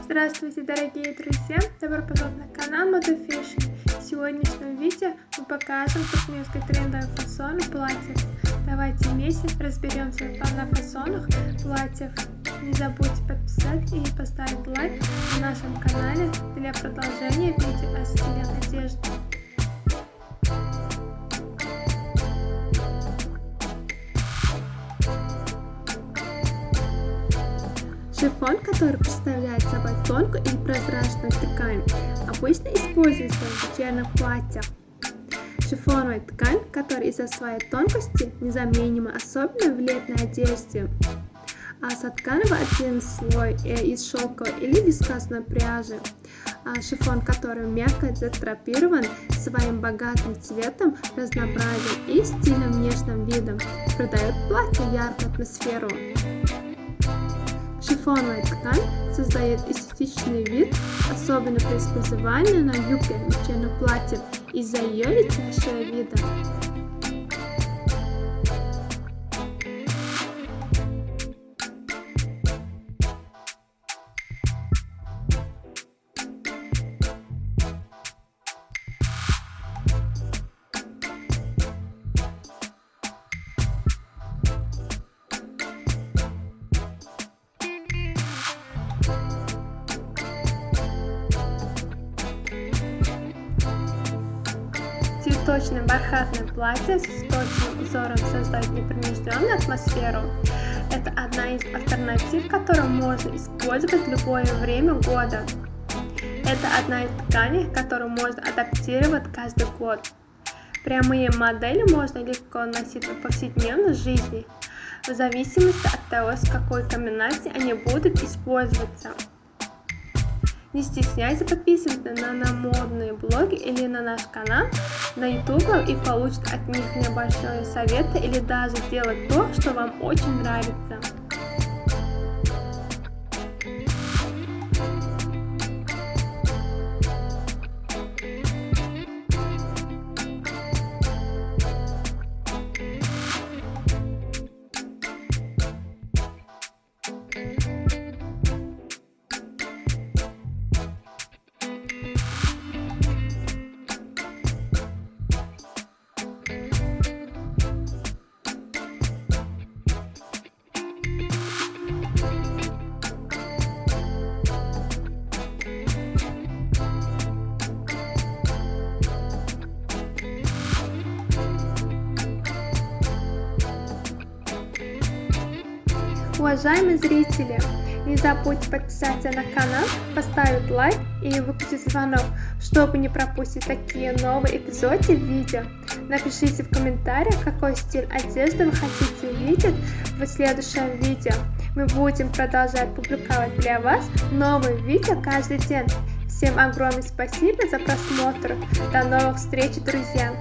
Здравствуйте, дорогие друзья! Добро пожаловать на канал Moda Fashion. В сегодняшнем видео мы покажем туркменские трендовые фасоны платьев. Давайте вместе разберемся на фасонах платьев. Не забудьте подписать и поставить лайк на нашем канале для продолжения видео о стиле одежды. Шифон, который представляет собой тонкую и прозрачную ткань, обычно используется в вечерних платьях. Шифоновая ткань, которая из-за своей тонкости незаменима, особенно в летней одежде. А соткановый отдельный слой из шелковой или вискозной пряжи. Шифон, который мягко задрапирован своим богатым цветом, разнообразием и стильным внешним видом, придает платью яркую атмосферу. Шифоновая ткань создает эстетичный вид, особенно при использовании на юбке вечерних платьев из-за ее летящего вида. Цветочное бархатное платье с точным узором создает непринужденную атмосферу. Это одна из альтернатив, которую можно использовать в любое время года. Это одна из тканей, которую можно адаптировать каждый год. Прямые модели можно легко носить в повседневной жизни, в зависимости от того, с какой комбинацией они будут использоваться. Не стесняйтесь подписываться на модные блоги или на наш канал на YouTube и получить от них небольшие советы или даже делать то, что вам очень нравится. Уважаемые зрители, не забудьте подписаться на канал, поставить лайк и выключить звонок, чтобы не пропустить такие новые эпизоды видео. Напишите в комментариях, какой стиль одежды вы хотите увидеть в следующем видео. Мы будем продолжать публиковать для вас новые видео каждый день. Всем огромное спасибо за просмотр. До новых встреч, друзья!